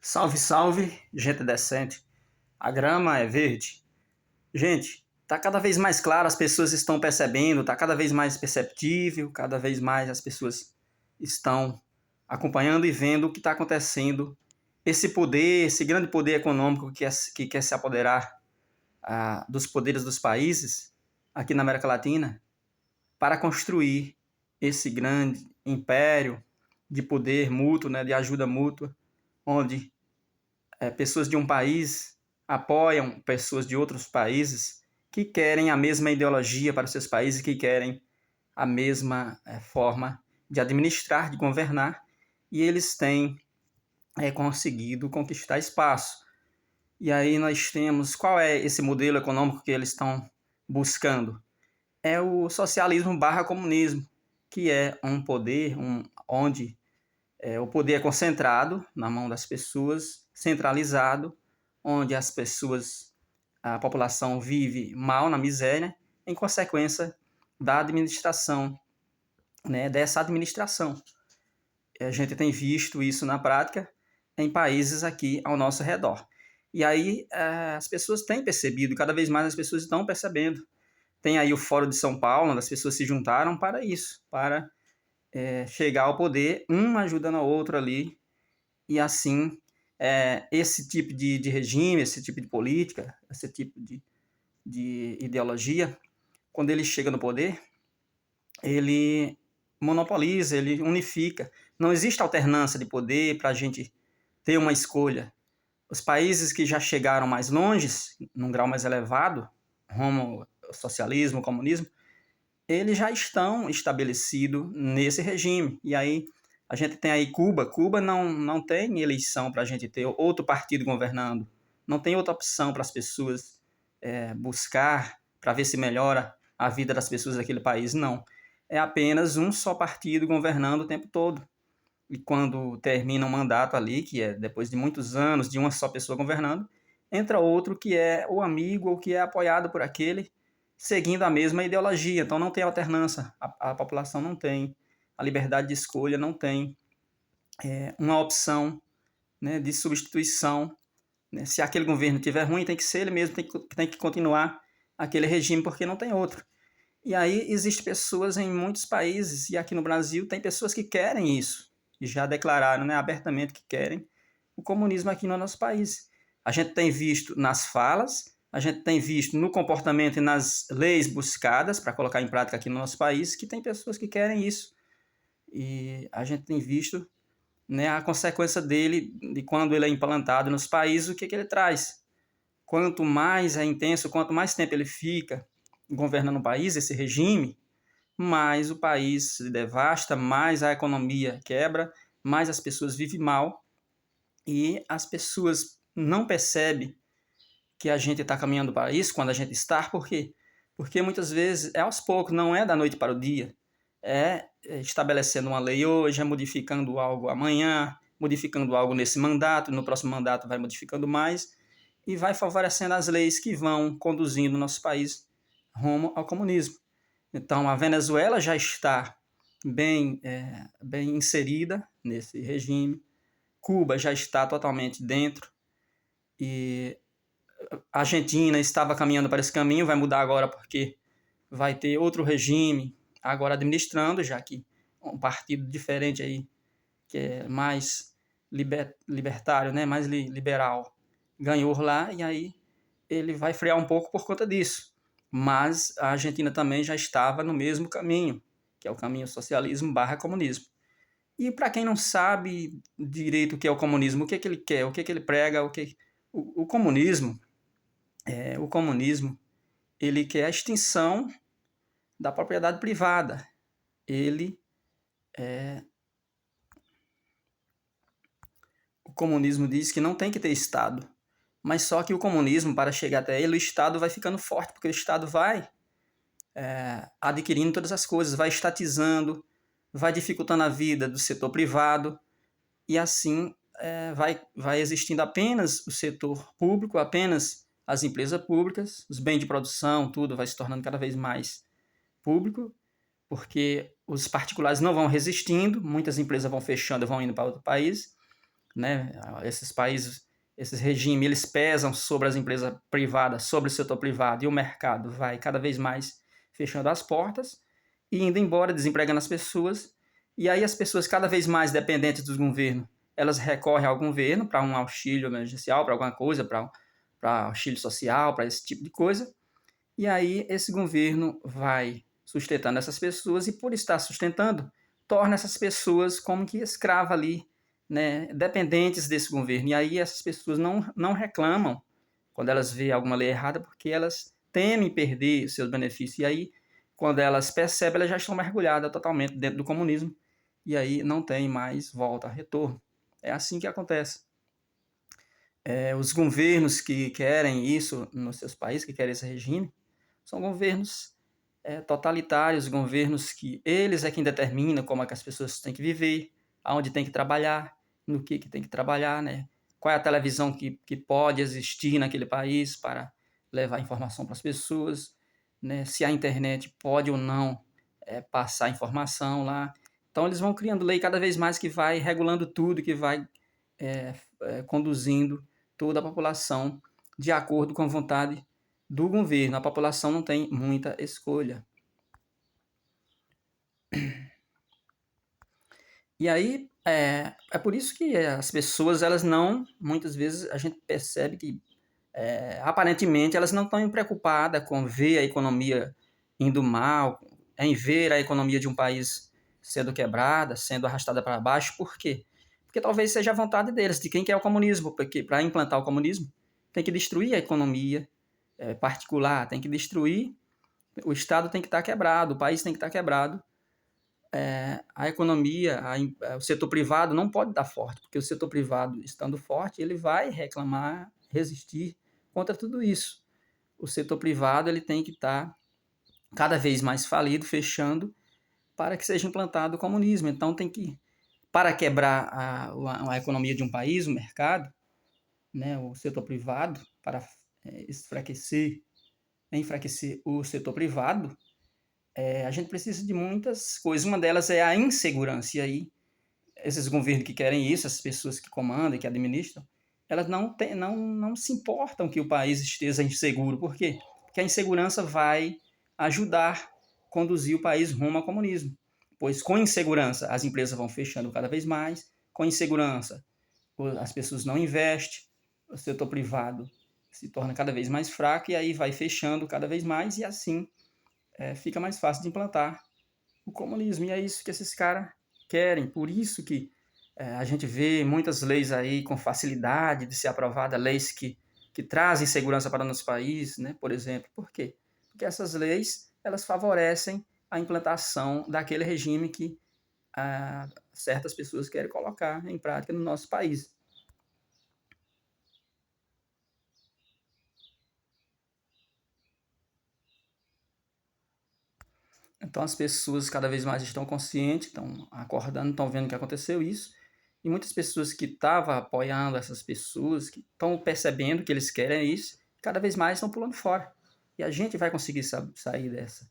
Salve, salve, gente decente. A grama é verde. Gente, tá cada vez mais claro, as pessoas estão percebendo, tá cada vez mais perceptível, cada vez mais as pessoas estão acompanhando e vendo o que está acontecendo. Esse poder, esse grande poder econômico que quer se apoderar dos poderes dos países aqui na América Latina para construir esse grande império de poder mútuo, né, de ajuda mútua, onde pessoas de um país apoiam pessoas de outros países que querem a mesma ideologia para os seus países, que querem a mesma forma de administrar, de governar, e eles têm conseguido conquistar espaço. E aí nós temos, qual é esse modelo econômico que eles estão buscando? É o socialismo barra comunismo, que é um poder onde o poder é concentrado na mão das pessoas, centralizado, onde as pessoas, a população vive mal na miséria, em consequência da administração, né, dessa administração. A gente tem visto isso na prática em países aqui ao nosso redor. E aí as pessoas têm percebido, cada vez mais as pessoas estão percebendo. Tem aí o Fórum de São Paulo, onde as pessoas se juntaram para isso, para chegar ao poder, um ajudando a outra ali, e assim esse tipo de regime, esse tipo de política, esse tipo de ideologia, quando ele chega no poder, ele monopoliza, ele unifica. Não existe alternância de poder para a gente ter uma escolha. Os países que já chegaram mais longe, num grau mais elevado, como o socialismo, o comunismo, eles já estão estabelecidos nesse regime. E aí a gente tem aí Cuba. Cuba não tem eleição para a gente ter outro partido governando. Não tem outra opção para as pessoas buscar para ver se melhora a vida das pessoas daquele país. Não. É apenas um só partido governando o tempo todo. E quando termina um mandato ali, que é depois de muitos anos de uma só pessoa governando, entra outro que é o amigo ou que é apoiado por aquele, seguindo a mesma ideologia. Então não tem alternância, a população não tem, a liberdade de escolha não tem uma opção, né, de substituição. Né? Se aquele governo estiver ruim, tem que ser ele mesmo, tem que continuar aquele regime, porque não tem outro. E aí existem pessoas em muitos países, e aqui no Brasil tem pessoas que querem isso, e já declararam, né, abertamente que querem o comunismo aqui no nosso país. A gente tem visto nas falas, a gente tem visto no comportamento e nas leis buscadas para colocar em prática aqui no nosso país que tem pessoas que querem isso. E a gente tem visto, né, a consequência dele, de quando ele é implantado nos países, o que ele traz. Quanto mais é intenso, quanto mais tempo ele fica governando o país, esse regime, mais o país se devasta, mais a economia quebra, mais as pessoas vivem mal e as pessoas não percebem que a gente está caminhando para isso quando a gente está. Por quê? Porque muitas vezes é aos poucos, não é da noite para o dia. É estabelecendo uma lei hoje, é modificando algo amanhã, modificando algo nesse mandato, no próximo mandato vai modificando mais e vai favorecendo as leis que vão conduzindo o nosso país rumo ao comunismo. Então, a Venezuela já está bem inserida nesse regime, Cuba já está totalmente dentro, e a Argentina estava caminhando para esse caminho, vai mudar agora porque vai ter outro regime agora administrando, já que um partido diferente aí, que é mais libertário, né, mais liberal, ganhou lá, e aí ele vai frear um pouco por conta disso. Mas a Argentina também já estava no mesmo caminho, que é o caminho socialismo barra comunismo. E para quem não sabe direito o que é o comunismo, o que ele quer, o que ele prega, o comunismo, o comunismo, ele quer a extinção da propriedade privada. O comunismo diz que não tem que ter Estado, mas só que o comunismo, para chegar até ele, o Estado vai ficando forte, porque o Estado vai adquirindo todas as coisas, vai estatizando, vai dificultando a vida do setor privado, e assim vai existindo apenas o setor público, apenas as empresas públicas, os bens de produção, tudo vai se tornando cada vez mais público, porque os particulares não vão resistindo, muitas empresas vão fechando e vão indo para outro país, né? Esses países, esses regimes, eles pesam sobre as empresas privadas, sobre o setor privado, e o mercado vai cada vez mais fechando as portas e indo embora, desempregando as pessoas. E aí as pessoas cada vez mais dependentes do governo, elas recorrem ao governo para um auxílio emergencial, para alguma coisa, para auxílio social, para esse tipo de coisa. E aí esse governo vai sustentando essas pessoas e, por estar sustentando, torna essas pessoas como que escravas ali, né, dependentes desse governo. E aí essas pessoas não reclamam quando elas veem alguma lei errada, porque elas temem perder seus benefícios. E aí, quando elas percebem, elas já estão mergulhadas totalmente dentro do comunismo. E aí não tem mais volta, retorno. É assim que acontece. Os governos que querem isso nos seus países, que querem esse regime, são governos totalitários, governos que eles é quem determina como é que as pessoas têm que viver, aonde tem que trabalhar, no que tem que trabalhar, né? Qual é a televisão que pode existir naquele país para levar informação para as pessoas, né? Se a internet pode ou não passar informação lá. Então eles vão criando lei cada vez mais que vai regulando tudo, que vai conduzindo toda a população de acordo com a vontade do governo. A população não tem muita escolha. E aí, é por isso que as pessoas, elas não, muitas vezes a gente percebe que, aparentemente, elas não estão preocupadas com ver a economia indo mal, em ver a economia de um país sendo quebrada, sendo arrastada para baixo. Por quê? Porque talvez seja a vontade deles, de quem quer o comunismo, porque para implantar o comunismo tem que destruir a economia particular, tem que destruir, o Estado tem que estar quebrado, o país tem que estar quebrado, a economia, o setor privado não pode dar forte, porque o setor privado, estando forte, ele vai reclamar, resistir contra tudo isso. O setor privado ele tem que estar cada vez mais falido, fechando, para que seja implantado o comunismo. Então tem que, para quebrar a economia de um país, o mercado, né, o setor privado, para enfraquecer o setor privado, a gente precisa de muitas coisas. Uma delas é a insegurança. E aí, esses governos que querem isso, as pessoas que comandam, que administram, elas não se importam que o país esteja inseguro. Por quê? Porque a insegurança vai ajudar a conduzir o país rumo ao comunismo. Pois com insegurança as empresas vão fechando cada vez mais, com insegurança as pessoas não investem, o setor privado se torna cada vez mais fraco e aí vai fechando cada vez mais e assim fica mais fácil de implantar o comunismo. E é isso que esses caras querem. Por isso que a gente vê muitas leis aí com facilidade de ser aprovada, leis que trazem segurança para o nosso país, né? Por exemplo. Por quê? Porque essas leis elas favorecem a implantação daquele regime que certas pessoas querem colocar em prática no nosso país. Então as pessoas cada vez mais estão conscientes, estão acordando, estão vendo que aconteceu isso. E muitas pessoas que estavam apoiando essas pessoas, que estão percebendo que eles querem isso, cada vez mais estão pulando fora. E a gente vai conseguir sair dessa.